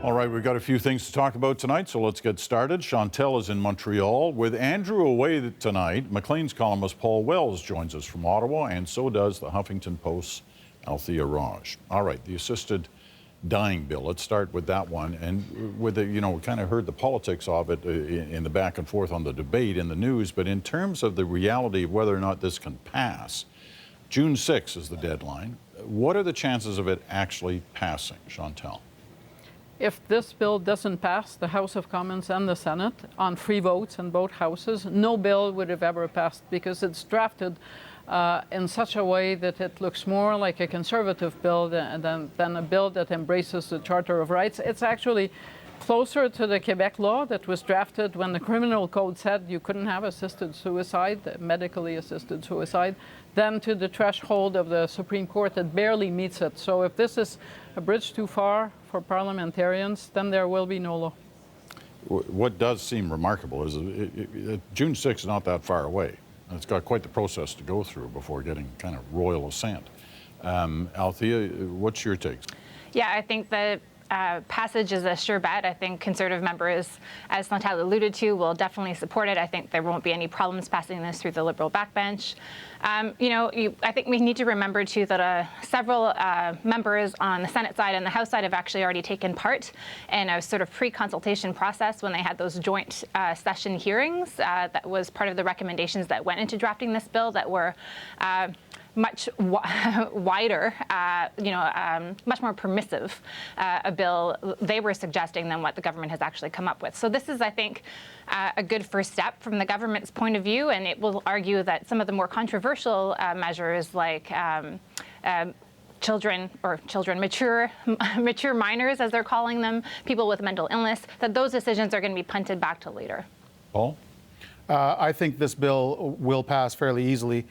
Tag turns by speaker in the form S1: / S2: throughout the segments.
S1: All right, we've got a few things to talk about tonight, so let's get started. Chantel is in Montreal. With Andrew away tonight, Maclean's columnist Paul Wells joins us from Ottawa, and so does the Huffington Post's Althea Raj. All right, the assisted dying bill. Let's start with that one. And with the, we kind of heard the politics of it in the back and forth on the debate in the news, but in terms of the reality of whether or not this can pass, June 6th is the deadline. What are the chances of it actually passing, Chantel?
S2: If this bill doesn't pass the House of Commons and the Senate on free votes in both houses, no bill would have ever passed because it's drafted in such a way that it looks more like a conservative bill than a bill that embraces the Charter of Rights. It's actually closer to the Quebec law that was drafted when the criminal code said you couldn't have assisted suicide, medically assisted suicide, than to the threshold of the Supreme Court that barely meets it. So if this is a bridge too far for parliamentarians, then there will be no law.
S1: What does seem remarkable is June 6th is not that far away. It's got quite the process to go through before getting kind of royal assent. Althea, what's your take?
S3: Yeah, I think that passage is a sure bet. I think Conservative members, as Chantal alluded to, will definitely support it. I think there won't be any problems passing this through the Liberal backbench. I think we need to remember, too, that several members on the Senate side and the House side have actually already taken part in a sort of pre-consultation process when they had those joint session hearings. That was part of the recommendations that went into drafting this bill that were much wider, much more permissive a bill they were suggesting than what the government has actually come up with. So this is, I think, a good first step from the government's point of view, and it will argue that some of the more controversial measures like mature minors, as they're calling them, people with mental illness, that those decisions are going to be punted back to later.
S1: Paul?
S4: I think this bill will pass fairly easily.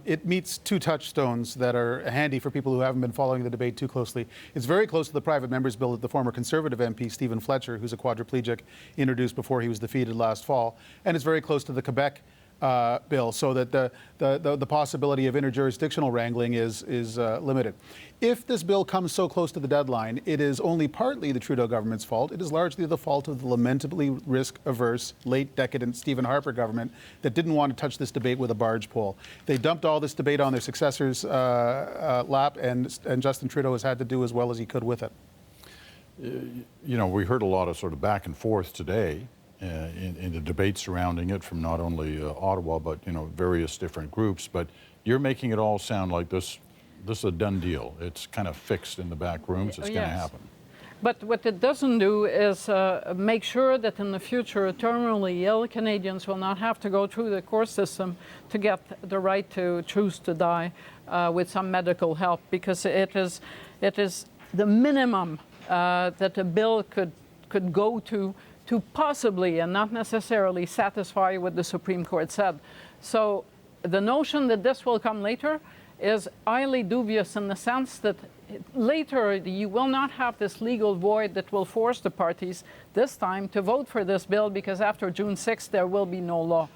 S4: It meets two touchstones that are handy for people who haven't been following the debate too closely. It's very close to the private member's bill that the former Conservative MP, Stephen Fletcher, who's a quadriplegic, introduced before he was defeated last fall. And it's very close to the Quebec bill, so that the possibility of interjurisdictional wrangling is limited. If this bill comes so close to the deadline, it is only partly the Trudeau government's fault. It is largely the fault of the lamentably risk-averse, late decadent Stephen Harper government that didn't want to touch this debate with a barge pole. They dumped all this debate on their successor's lap, and Justin Trudeau has had to do as well as he could with it.
S1: We heard a lot of sort of back and forth today in the debate surrounding it from not only Ottawa, but various different groups. But you're making it all sound like this is a done deal. It's kind of fixed in the back rooms. It's going to happen.
S2: But what it doesn't do is make sure that in the future, terminally ill Canadians will not have to go through the court system to get the right to choose to die with some medical help, because it is the minimum that a bill could go to possibly and not necessarily satisfy what the Supreme Court said. So the notion that this will come later is highly dubious in the sense that later you will not have this legal void that will force the parties this time to vote for this bill, because after June 6th there will be no law.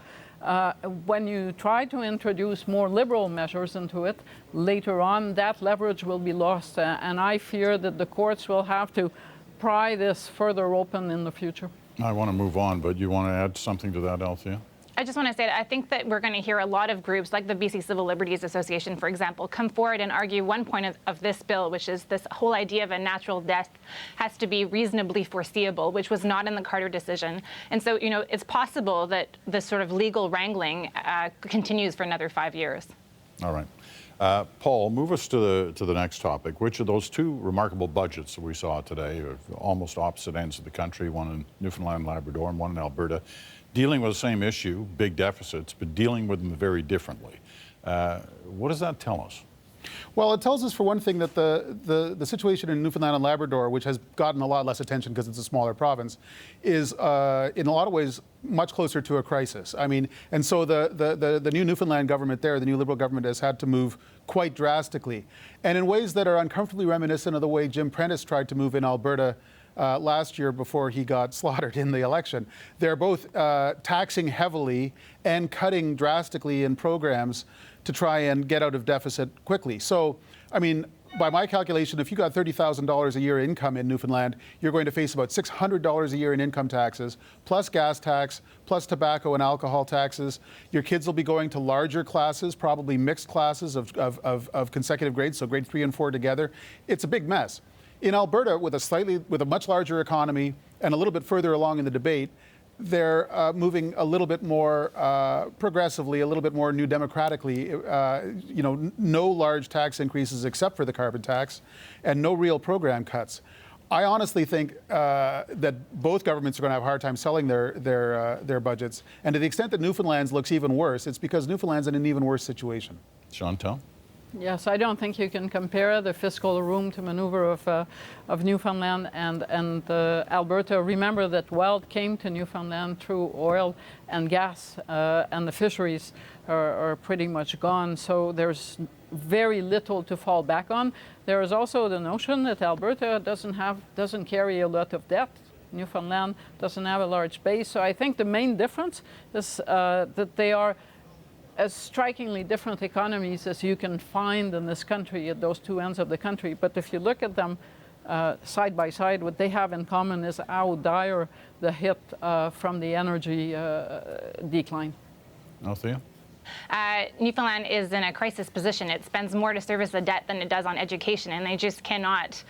S2: When you try to introduce more liberal measures into it, later on that leverage will be lost, and I fear that the courts will have to pry this further open in the future.
S1: I want to move on, but you want to add something to that, Althea?
S3: I just want to say that I think that we're going to hear a lot of groups like the BC Civil Liberties Association, for example, come forward and argue one point of this bill, which is this whole idea of a natural death has to be reasonably foreseeable, which was not in the Carter decision. And so, it's possible that this sort of legal wrangling continues for another 5 years.
S1: All right. Paul, move us to the next topic, which are those two remarkable budgets that we saw today, almost opposite ends of the country, one in Newfoundland and Labrador and one in Alberta, dealing with the same issue, big deficits, but dealing with them very differently. What does that tell us?
S4: Well, it tells us, for one thing, that the situation in Newfoundland and Labrador, which has gotten a lot less attention because it's a smaller province, is in a lot of ways much closer to a crisis. I mean, and so the new Newfoundland government there, the new Liberal government, has had to move quite drastically, and in ways that are uncomfortably reminiscent of the way Jim Prentice tried to move in Alberta last year before he got slaughtered in the election. They're both taxing heavily and cutting drastically in programs to try and get out of deficit quickly. So, I mean, by my calculation, if you got $30,000 a year income in Newfoundland, you're going to face about $600 a year in income taxes, plus gas tax, plus tobacco and alcohol taxes. Your kids will be going to larger classes, probably mixed classes of consecutive grades, so grade 3 and 4 together. It's a big mess. In Alberta, with a much larger economy and a little bit further along in the debate, they're moving a little bit more progressively, a little bit more new democratically. No large tax increases except for the carbon tax, and no real program cuts. I honestly think that both governments are going to have a hard time selling their budgets. And to the extent that Newfoundland's looks even worse, it's because Newfoundland's in an even worse situation.
S1: Chantal?
S2: Yes, I don't think you can compare the fiscal room to maneuver of Newfoundland and Alberta. Remember that wealth came to Newfoundland through oil and gas, and the fisheries are pretty much gone. So there's very little to fall back on. There is also the notion that Alberta doesn't carry a lot of debt. Newfoundland doesn't have a large base. So I think the main difference is that they are as strikingly different economies as you can find in this country at those two ends of the country. But if you look at them side by side, what they have in common is how dire the hit from the energy decline.
S1: Althea?
S3: Newfoundland is in a crisis position. It spends more to service the debt than it does on education, and they just cannot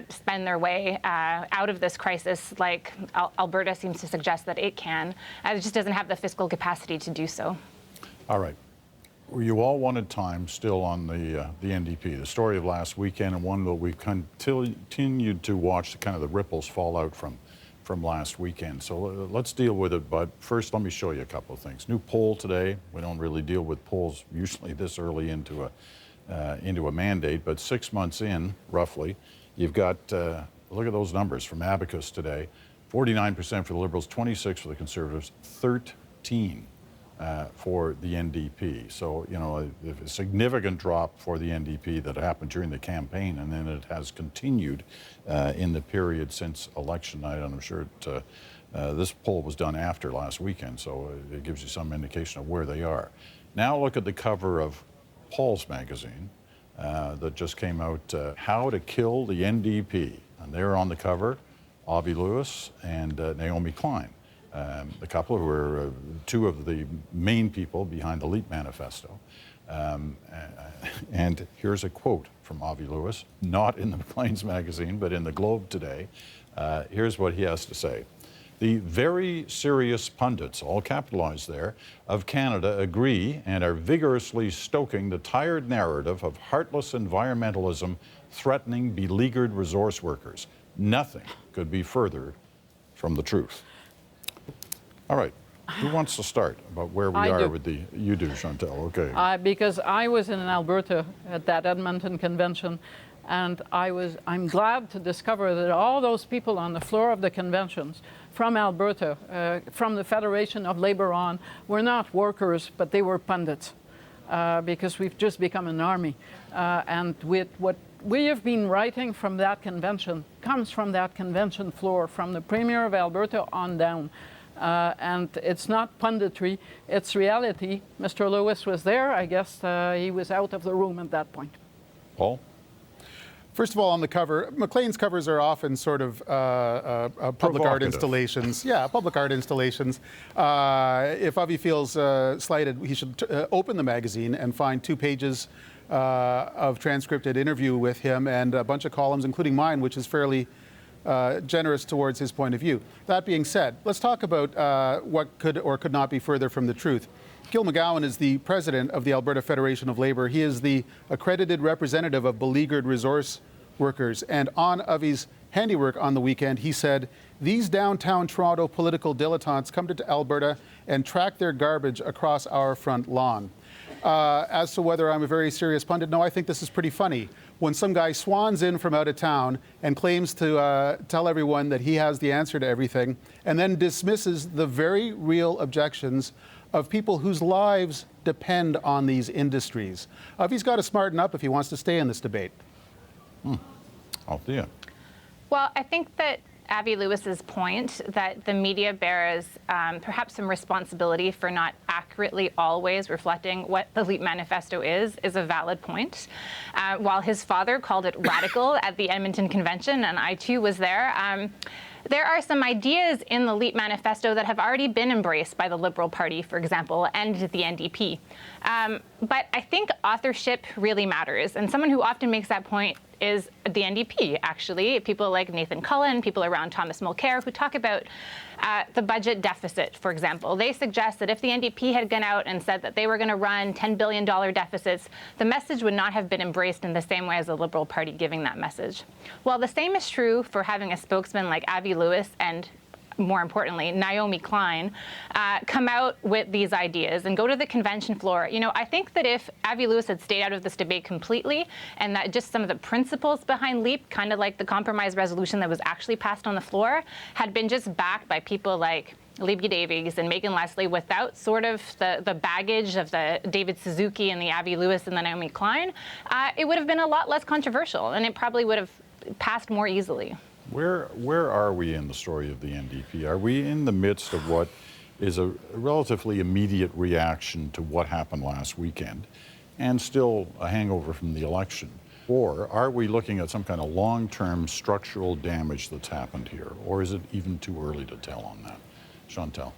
S3: spend their way out of this crisis like Alberta seems to suggest that it can. It just doesn't have the fiscal capacity to do so.
S1: All right. You all wanted time still on the NDP, the story of last weekend, and one that we've continued to watch the ripples fall out from last weekend. So let's deal with it, but first let me show you a couple of things. New poll today. We don't really deal with polls usually this early into a mandate, but 6 months in, roughly, you've got, look at those numbers from Abacus today, 49% for the Liberals, 26% for the Conservatives, 13% for the NDP. So, a significant drop for the NDP that happened during the campaign, and then it has continued in the period since election night. And I'm sure this poll was done after last weekend, so it gives you some indication of where they are. Now look at the cover of Paul's magazine that just came out, How to Kill the NDP. And they're on the cover, Avi Lewis and Naomi Klein. The couple who were two of the main people behind the LEAP manifesto. And here's a quote from Avi Lewis, not in the Maclean's magazine, but in the Globe today. Here's what he has to say. The very serious pundits, all capitalized there, of Canada agree and are vigorously stoking the tired narrative of heartless environmentalism threatening beleaguered resource workers. Nothing could be further from the truth. All right. Who wants to start about where we are with the... You do, Chantal. Okay.
S2: Because I was in Alberta at that Edmonton convention, and I'm glad to discover that all those people on the floor of the conventions from Alberta, from the Federation of Labour on, were not workers, but they were pundits, because we've just become an army. And with what we have been writing from that convention comes from that convention floor, from the Premier of Alberta on down. And it's not punditry, it's reality. Mr. Lewis was there. I guess he was out of the room at that point.
S1: Paul?
S4: First of all, on the cover, Maclean's covers are often sort of public art installations. Yeah, public art installations. If Avi feels slighted, he should open the magazine and find 2 pages of transcripted interview with him and a bunch of columns, including mine, which is fairly generous towards his point of view. That being said, let's talk about what could or could not be further from the truth. Gil McGowan is the president of the Alberta Federation of Labour. He is the accredited representative of beleaguered resource workers. And on Avi's handiwork on the weekend, he said, these downtown Toronto political dilettantes come to Alberta and track their garbage across our front lawn. As to whether I'm a very serious pundit, no, I think this is pretty funny. When some guy swans in from out of town and claims to tell everyone that he has the answer to everything, and then dismisses the very real objections of people whose lives depend on these industries. He's got to smarten up if he wants to stay in this debate.
S1: Althea.
S3: Well, I think that Avi Lewis's point that the media bears perhaps some responsibility for not accurately always reflecting what the LEAP manifesto is a valid point. While his father called it radical at the Edmonton Convention, and I too was there, there are some ideas in the LEAP manifesto that have already been embraced by the Liberal Party, for example, and the NDP. But I think authorship really matters. And someone who often makes that point is the NDP, actually. People like Nathan Cullen, people around Thomas Mulcair, who talk about the budget deficit, for example. They suggest that if the NDP had gone out and said that they were going to run $10 billion deficits, the message would not have been embraced in the same way as the Liberal Party giving that message. Well, the same is true for having a spokesman like Avi Lewis and, more importantly, Naomi Klein, come out with these ideas and go to the convention floor. You know, I think that if Avi Lewis had stayed out of this debate completely and that just some of the principles behind LEAP, kind of like the compromise resolution that was actually passed on the floor, had been just backed by people like Libby Davies and Megan Leslie without sort of the baggage of the David Suzuki and the Avi Lewis and the Naomi Klein, it would have been a lot less controversial and it probably would have passed more easily.
S1: Where are we in the story of the NDP? Are we in the midst of what is a relatively immediate reaction to what happened last weekend and still a hangover from the election? Or are we looking at some kind of long-term structural damage that's happened here? Or is it even too early to tell on that? Chantal.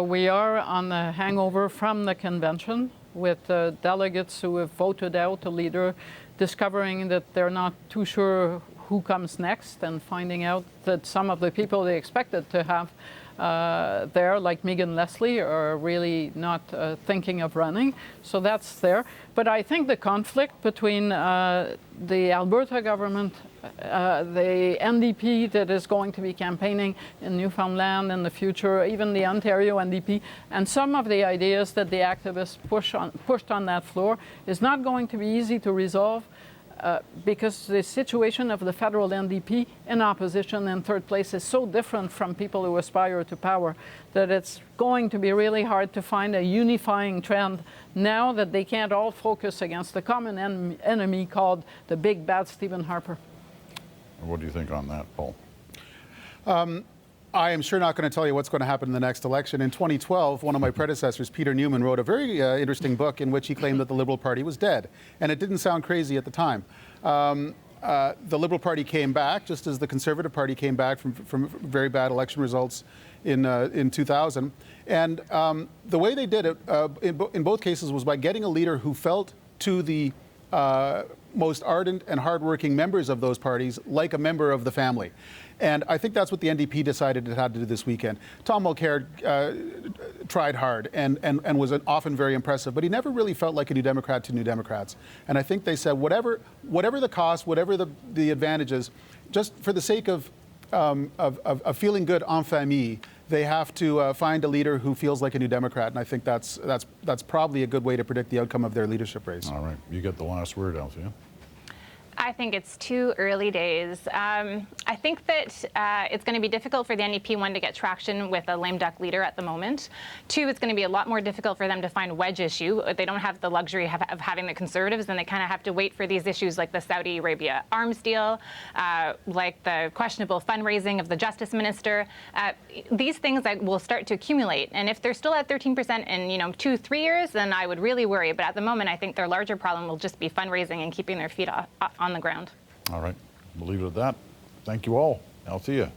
S2: We are on the hangover from the convention with delegates who have voted out a leader, discovering that they're not too sure who comes next and finding out that some of the people they expected to have there, like Megan Leslie, are really not thinking of running. So that's there. But I think the conflict between the Alberta government, the NDP that is going to be campaigning in Newfoundland in the future, even the Ontario NDP, and some of the ideas that the activists pushed on that floor is not going to be easy to resolve. Because the situation of the federal NDP in opposition in third place is so different from people who aspire to power that it's going to be really hard to find a unifying trend now that they can't all focus against the common enemy called the big bad Stephen Harper.
S1: What do you think on that, Paul?
S4: I am sure not going to tell you what's going to happen in the next election. In 2012, one of my predecessors, Peter Newman, wrote a very interesting book in which he claimed that the Liberal Party was dead. And it didn't sound crazy at the time. The Liberal Party came back, just as the Conservative Party came back from very bad election results in 2000. And the way they did it in both cases was by getting a leader who felt to the most ardent and hardworking members of those parties like a member of the family. And I think that's what the NDP decided it had to do this weekend. Tom Mulcair tried hard and was often very impressive, but he never really felt like a New Democrat to New Democrats. And I think they said, whatever the cost, whatever the advantages, just for the sake of feeling good en famille, they have to find a leader who feels like a New Democrat. And I think that's probably a good way to predict the outcome of their leadership race.
S1: All right. You get the last word, Althea.
S3: I think it's too early days. I think that it's going to be difficult for the NDP, one, to get traction with a lame duck leader at the moment. Two, it's going to be a lot more difficult for them to find wedge issue. They don't have the luxury of having the Conservatives, and they kind of have to wait for these issues like the Saudi Arabia arms deal, like the questionable fundraising of the Justice Minister. These things will start to accumulate, and if they're still at 13% in 2-3 years, then I would really worry. But at the moment, I think their larger problem will just be fundraising and keeping their feet on the ground.
S1: All right. We'll leave it at that. Thank you all. Althea,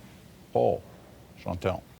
S1: Paul, Chantal.